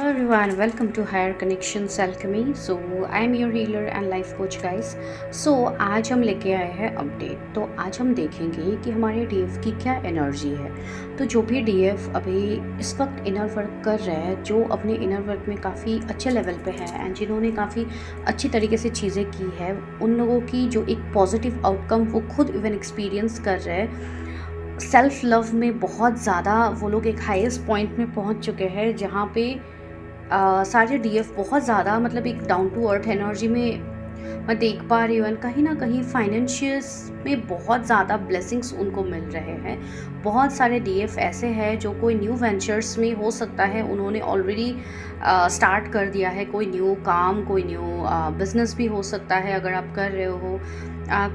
Hello everyone, welcome to Higher Connections Alchemy. So I am your healer and life coach guys. So आज हम लेके आए हैं update. तो आज हम देखेंगे कि हमारे डीएफ की क्या एनर्जी है। तो जो भी डीएफ अभी इस वक्त इनर वर्क कर रहा है, जो अपने इनर वर्क में काफ़ी अच्छे लेवल पे है एंड जिन्होंने काफ़ी अच्छी तरीके से चीज़ें की है, उन लोगों की जो एक पॉजिटिव आउटकम वो खुद इवन एक्सपीरियंस कर रहे हैं। सेल्फ लव में बहुत ज़्यादा वो लोग एक हाईएस्ट पॉइंट में पहुंच चुके हैं, जहाँ पे सारे डीएफ बहुत ज़्यादा मतलब एक डाउन टू अर्थ एनर्जी में मैं देख पा रही हूँ। एंड कहीं ना कहीं फाइनेंशियल्स में बहुत ज़्यादा ब्लेसिंग्स उनको मिल रहे हैं। बहुत सारे डीएफ ऐसे हैं जो कोई न्यू वेंचर्स में हो सकता है उन्होंने ऑलरेडी स्टार्ट कर दिया है, कोई न्यू काम, कोई न्यू बिजनेस भी हो सकता है अगर आप कर रहे हो।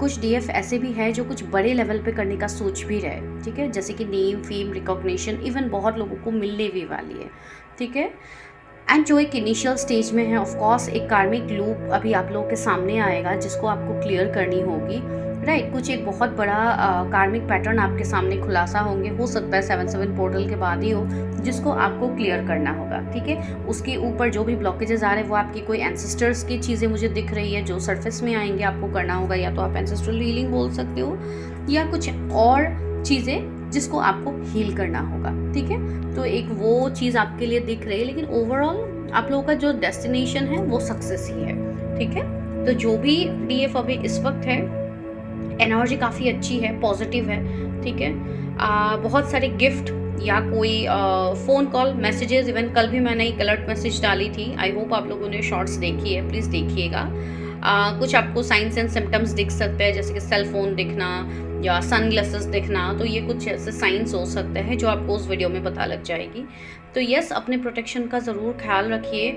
कुछ डीएफ ऐसे भी है जो कुछ बड़े लेवल पे करने का सोच भी रहे, ठीक है, जैसे कि नेम, फेम, रिकॉग्निशन इवन बहुत लोगों को मिलने भी वाली है, ठीक है। एंड जो एक इनिशियल स्टेज में है, ऑफ कोर्स एक कार्मिक लूप अभी आप लोगों के सामने आएगा जिसको आपको क्लियर करनी होगी, राइट। कुछ एक बहुत बड़ा कार्मिक पैटर्न आपके सामने खुलासा होंगे, हो सकता है 7/7 पोर्टल के बाद ही हो, जिसको आपको क्लियर करना होगा, ठीक है। उसके ऊपर जो भी ब्लॉकेजेस आ रहे हैं वो आपकी कोई एंसेस्टर्स की चीज़ें मुझे दिख रही है जो सरफेस में आएंगे, आपको करना होगा। या तो आप एंसेस्ट्रल हीलिंग बोल सकते हो या कुछ और चीज़ें जिसको आपको हील करना होगा, ठीक है। तो एक वो चीज़ आपके लिए दिख रही है, लेकिन ओवरऑल आप लोगों का जो डेस्टिनेशन है वो सक्सेस ही है, ठीक है। तो जो भी डीएफ अभी इस वक्त है, एनर्जी काफ़ी अच्छी है, पॉजिटिव है, ठीक है। बहुत सारे गिफ्ट या कोई फ़ोन कॉल, मैसेजेस, इवन कल भी मैंने एक अलर्ट मैसेज डाली थी। आई होप आप लोगों ने शॉर्ट्स देखी है, प्लीज़ देखिएगा। कुछ आपको साइंस एंड सिम्टम्स दिख सकते हैं, जैसे कि सेल फोन दिखना या सनग्लासेस दिखना। तो ये कुछ ऐसे साइंस हो सकते हैं जो आपको उस वीडियो में पता लग जाएगी। तो यस, अपने प्रोटेक्शन का ज़रूर ख्याल रखिए।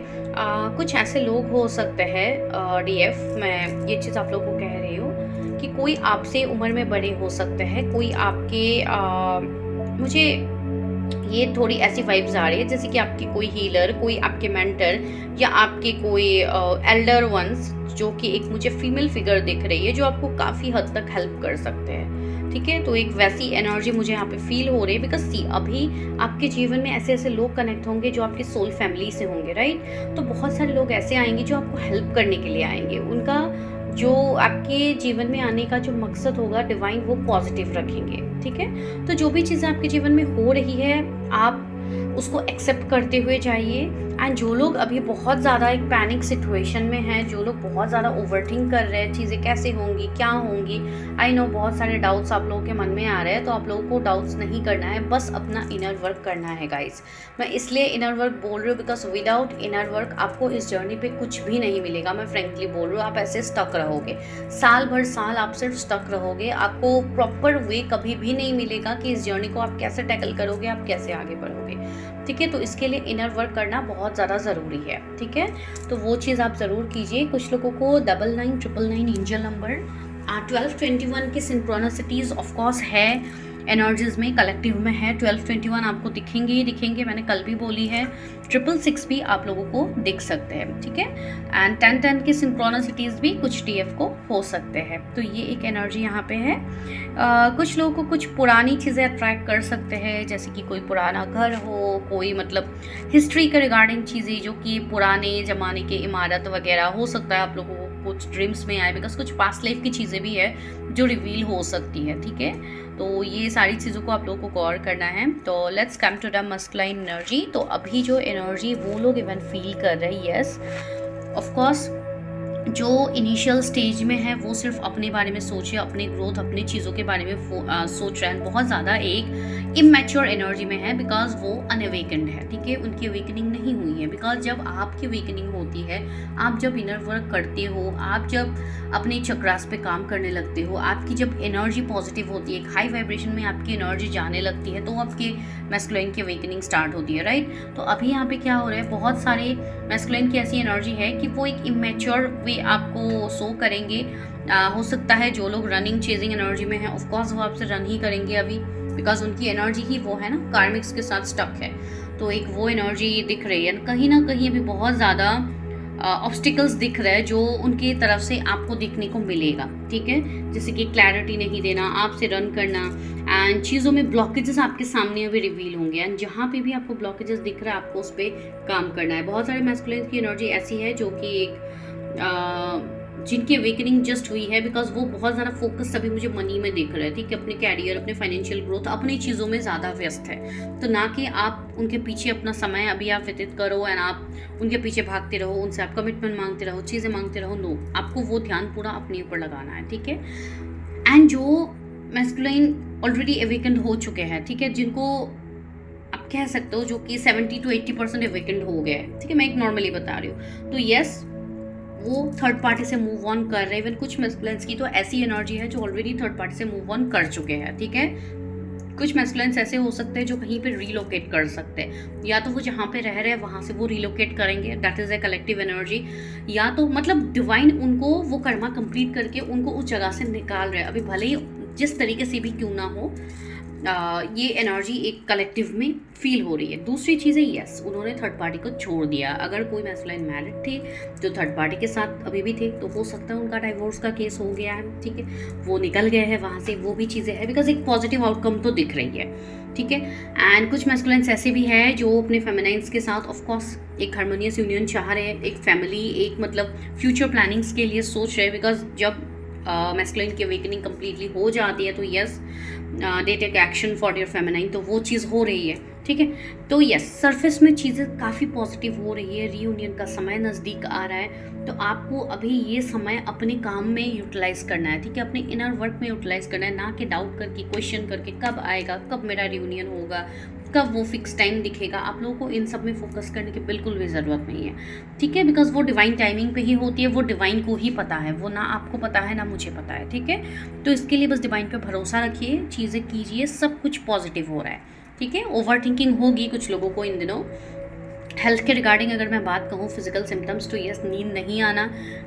कुछ ऐसे लोग हो सकते हैं डीएफ, मैं ये चीज़ आप लोगों को कह रही हूँ कि कोई आपसे उम्र में बड़े हो सकते हैं, कोई आपके मुझे ये थोड़ी ऐसी वाइब्स आ रही है जैसे कि आपकी कोई हीलर, कोई आपके मेंटर या आपके कोई एल्डर वंस, जो कि एक मुझे फीमेल फिगर दिख रही है जो आपको काफ़ी हद तक हेल्प कर सकते हैं, ठीक है। तो एक वैसी एनर्जी मुझे यहाँ पे फील हो रही है, बिकॉज सी अभी आपके जीवन में ऐसे ऐसे लोग कनेक्ट होंगे जो आपके सोल फैमिली से होंगे, राइट। तो बहुत सारे लोग ऐसे आएंगे जो आपको हेल्प करने के लिए आएंगे। उनका जो आपके जीवन में आने का जो मकसद होगा डिवाइन, वो पॉजिटिव रखेंगे, ठीक है। तो जो भी चीज़ें आपके जीवन में हो रही है, आप उसको एक्सेप्ट करते हुए जाइए। एंड जो लोग अभी बहुत ज़्यादा एक पैनिक सिचुएशन में हैं, जो लोग बहुत ज़्यादा ओवरथिंक कर रहे हैं चीज़ें कैसे होंगी, क्या होंगी, आई नो बहुत सारे डाउट्स आप लोगों के मन में आ रहे हैं। तो आप लोगों को डाउट्स नहीं करना है, बस अपना इनर वर्क करना है गाइस। मैं इसलिए इनर वर्क बोल रही हूँ बिकॉज विदाउट इनर वर्क आपको इस जर्नी पे कुछ भी नहीं मिलेगा। मैं फ्रेंकली बोल रही हूँ, आप ऐसे स्टक रहोगे, साल भर साल आप सिर्फ स्टक रहोगे। आपको प्रॉपर वे कभी भी नहीं मिलेगा कि इस जर्नी को आप कैसे टैकल करोगे, आप कैसे आगे बढ़ोगे, ठीक है। तो इसके लिए इनर वर्क करना बहुत ज़्यादा ज़रूरी है, ठीक है। तो वो चीज़ आप ज़रूर कीजिए। कुछ लोगों को 999999 एंजल नंबर, 1221 की सिंक्रोनिसिटीज़ ऑफकोर्स है, एनर्जीज में कलेक्टिव में है। 1221 आपको दिखेंगे ही दिखेंगे, मैंने कल भी बोली है। 666 भी आप लोगों को दिख सकते हैं, ठीक है। एंड 1010 की सिंक्रोनिसिटीज़ भी कुछ डीएफ को हो सकते हैं। तो ये एक एनर्जी यहाँ पे है। कुछ लोगों को कुछ पुरानी चीज़ें अट्रैक्ट कर सकते हैं, जैसे कि कोई पुराना घर हो, कोई मतलब हिस्ट्री के रिगार्डिंग चीज़ें जो कि पुराने ज़माने के इमारत वगैरह हो सकता है आप लोगों को कुछ ड्रीम्स में आए, बिकॉज कुछ पास्ट लाइफ की चीज़ें भी है जो रिवील हो सकती है, ठीक है। तो ये सारी चीज़ों को आप लोगों को गौर करना है। तो let's come to the masculine energy. तो अभी जो एनर्जी वो लोग इवन फील कर रहे हैं, यस ऑफ कोर्स जो इनिशियल स्टेज में है वो सिर्फ अपने बारे में सोचे, अपने ग्रोथ, अपनी चीज़ों के बारे में सोच रहे हैं। बहुत ज़्यादा एक इमेच्योर एनर्जी में है बिकॉज वो अनअवेकन्ड है, ठीक है। उनकी अवेकनिंग नहीं हुई है। बिकॉज जब आपकी अवेकनिंग होती है, आप जब इनर वर्क करते हो, आप जब अपने चक्रास पे काम करने लगते हो, आपकी जब एनर्जी पॉजिटिव होती है, एक हाई वाइब्रेशन में आपकी एनर्जी जाने लगती है, तो आपके मैस्कुलिन की अवेकनिंग स्टार्ट होती है, राइट। तो अभी यहाँ पे क्या हो रहा है, बहुत सारे मैस्कुलिन की ऐसी एनर्जी है कि वो एक इमेच्योर वे आपको शो करेंगे। हो सकता है जो लोग रनिंग चेजिंग एनर्जी में है, ऑफकोर्स वो आपसे रन ही करेंगे अभी, बिकॉज उनकी एनर्जी ही वो है ना, कार्मिक्स के साथ स्टक है। तो एक वो एनर्जी दिख रही है। कहीं ना कहीं अभी बहुत ज़्यादा ऑब्स्टिकल्स दिख रहा है जो उनकी तरफ से आपको देखने को मिलेगा, ठीक है। जैसे कि क्लैरिटी नहीं देना, आपसे रन करना, एंड चीज़ों में ब्लॉकेजेस आपके सामने अभी रिवील होंगे, एंड जहाँ पे भी आपको ब्लॉकेजेस दिख रहा है आपको उस पर काम करना है। बहुत सारे मैस्कुलिन की एनर्जी ऐसी है जो कि एक जिनकी अवेकनिंग जस्ट हुई है, बिकॉज वो बहुत ज़्यादा फोकस अभी मुझे मनी में देख रहे हैं, ठीक है, अपने कैरियर, अपने फाइनेंशियल ग्रोथ, अपनी चीज़ों में ज़्यादा व्यस्त है। तो ना कि आप उनके पीछे अपना समय अभी आप व्यतीत करो एंड आप उनके पीछे भागते रहो, उनसे आप कमिटमेंट मांगते रहो, चीज़ें मांगते रहो। नो, आपको वो ध्यान पूरा अपने ऊपर लगाना है, ठीक है। एंड जो मैस्कुलाइन ऑलरेडी अवेकन्ड हो चुके हैं, ठीक है, जिनको आप कह सकते हो जो कि 70 to 80% अवेकन्ड हो गए हैं, ठीक है, मैं एक नॉर्मली बता रही हूँ। तो यस, वो थर्ड पार्टी से मूव ऑन कर रहे हैं। इवन कुछ मैस्कुलिन्स की तो ऐसी एनर्जी है जो ऑलरेडी थर्ड पार्टी से मूव ऑन कर चुके हैं, ठीक है। कुछ मैस्कुलिन्स ऐसे हो सकते हैं जो कहीं पे रीलोकेट कर सकते हैं, या तो वो जहाँ पे रह रहे हैं वहाँ से वो रीलोकेट करेंगे, that is a collective energy, या तो मतलब डिवाइन उनको वो कर्मा कंप्लीट करके उनको उस जगह से निकाल रहे हैं। अभी भले ही जिस तरीके से भी क्यों ना हो, ये एनर्जी एक कलेक्टिव में फील हो रही है। दूसरी चीज़ है, यस, उन्होंने थर्ड पार्टी को छोड़ दिया। अगर कोई मैस्कुलाइन मैरिड थे जो थर्ड पार्टी के साथ अभी भी थे, तो हो सकता है उनका डाइवोर्स का केस हो गया है, ठीक है, वो निकल गए हैं वहाँ से, वो भी चीज़ें हैं, बिकॉज एक पॉजिटिव आउटकम तो दिख रही है, ठीक है। एंड कुछ मैस्कुलाइन्स ऐसे भी है जो अपने फेमिनाइन्स के साथ ऑफकोर्स एक हार्मोनियस यूनियन चाह रहे हैं, एक फैमिली, एक मतलब फ्यूचर प्लानिंग्स के लिए सोच रहे हैं, बिकॉज जब मैस्कुलाइन की अवेकनिंग कम्प्लीटली हो जाती है तो yes, they take action for your feminine, तो वो चीज़ हो रही है, ठीक है। तो यस, सरफेस में चीज़ें काफ़ी पॉजिटिव हो रही है, रीयूनियन का समय नज़दीक आ रहा है, तो आपको अभी ये समय अपने काम में यूटिलाइज़ करना है, ठीक है, अपने इनर वर्क में यूटिलाइज़ करना है, ना कि डाउट करके, क्वेश्चन करके कब आएगा, कब मेरा रीयूनियन होगा, कब वो फिक्स टाइम दिखेगा। आप लोगों को इन सब में फोकस करने की बिल्कुल भी ज़रूरत नहीं है, ठीक है, बिकॉज वो डिवाइन टाइमिंग पे ही होती है, वो डिवाइन को ही पता है, वो ना आपको पता है ना मुझे पता है, ठीक है। तो इसके लिए बस डिवाइन पे भरोसा रखिए, चीज़ें कीजिए, सब कुछ पॉजिटिव हो रहा है, ठीक है। ओवर थिंकिंग होगी कुछ लोगों को इन दिनों। हेल्थ के रिगार्डिंग अगर मैं बात कहूँ, फिजिकल सिम्टम्स, तो यस, नींद नहीं आना,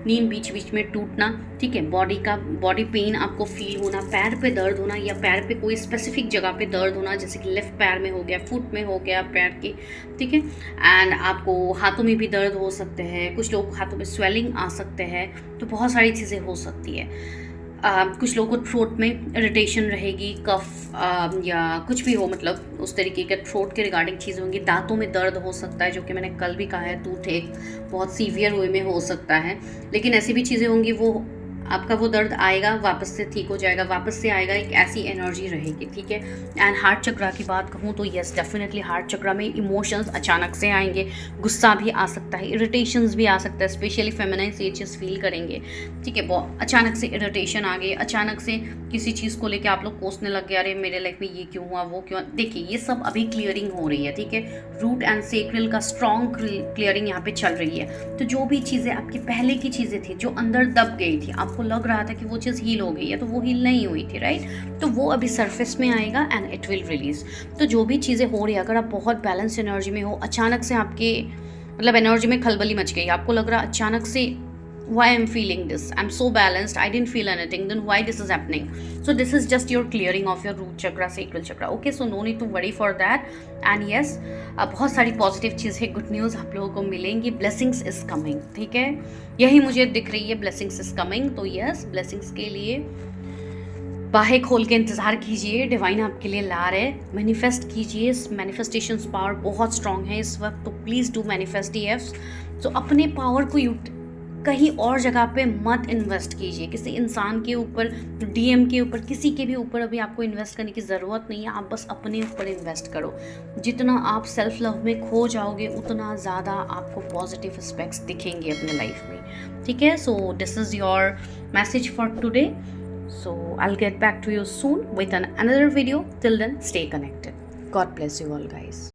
नींद बीच बीच में टूटना, ठीक है, बॉडी पेन आपको फील होना, पैर पे दर्द होना, या पैर पे कोई स्पेसिफिक जगह पे दर्द होना, जैसे कि लेफ्ट पैर में हो गया, फुट में हो गया पैर के, ठीक है। एंड आपको हाथों में भी दर्द हो सकते हैं, कुछ लोग हाथों में स्वेलिंग आ सकते हैं, तो बहुत सारी चीज़ें हो सकती है। कुछ लोगों को थ्रोट में इरिटेशन रहेगी, कफ या कुछ भी हो, मतलब उस तरीके के थ्रोट के रिगार्डिंग चीज़ें होंगी। दांतों में दर्द हो सकता है, जो कि मैंने कल भी कहा है, टूथ एक बहुत सीवियर वे में हो सकता है, लेकिन ऐसी भी चीज़ें होंगी, वो आपका वो दर्द आएगा, वापस से ठीक हो जाएगा, वापस से आएगा, एक ऐसी एनर्जी रहेगी, ठीक है। एंड हार्ट चक्रा की बात कहूँ तो यस, डेफिनेटली हार्ट चक्रा में इमोशंस अचानक से आएंगे, गुस्सा भी आ सकता है, इरिटेशंस भी आ सकता है, स्पेशली फेमिनाइन ये चीज़ फील करेंगे, ठीक है। बहुत अचानक से इरिटेशन आ गई, अचानक से किसी चीज़ को लेकर आप लोग कोसने लग गए, अरे मेरे लाइफ में ये क्यों हुआ, वो क्यों। देखिए, ये सब अभी क्लियरिंग हो रही है, ठीक है, रूट एंड सेक्रल का स्ट्रॉन्ग क्लियरिंग यहाँ पे चल रही है। तो जो भी चीज़ें आपकी पहले की चीज़ें थी जो अंदर दब गई थी, आपको लग रहा था कि वो चीज़ हील हो गई है, तो वो हील नहीं हुई थी, राइट, तो वो अभी सरफेस में आएगा एंड इट विल रिलीज। तो जो भी चीज़ें हो रही है, अगर आप बहुत बैलेंस एनर्जी में हो, अचानक से आपके मतलब एनर्जी में खलबली मच गई, आपको लग रहा अचानक से why I'm feeling this, I'm so balanced, I didn't feel anything, then why this is happening? So this is just your clearing of your root chakra, sacral chakra, okay, so no need to worry for that. And yes, बहुत सारी positive चीज़ें, good news आप लोगों को मिलेंगी, blessings is coming, ठीक है, यही मुझे दिख रही है, ब्लेसिंग्स इज कमिंग। तो यस, ब्लेसिंग्स के लिए बाहें खोल के इंतज़ार कीजिए, डिवाइन आपके लिए ला रहे, मैनिफेस्ट कीजिए, मैनिफेस्टेशन पावर बहुत स्ट्रांग है इस वक्त, तो प्लीज़ डू मैनिफेस्ट DFs। तो अपने पावर को कहीं और जगह पे मत इन्वेस्ट कीजिए, किसी इंसान के ऊपर, DM के ऊपर, किसी के भी ऊपर अभी आपको इन्वेस्ट करने की ज़रूरत नहीं है, आप बस अपने ऊपर इन्वेस्ट करो। जितना आप सेल्फ लव में खो जाओगे, उतना ज़्यादा आपको पॉजिटिव एस्पेक्ट्स दिखेंगे अपने लाइफ में, ठीक है। So this is your message for today, so I'll get back to you soon with another video. Till then, stay connected. God bless you all, guys.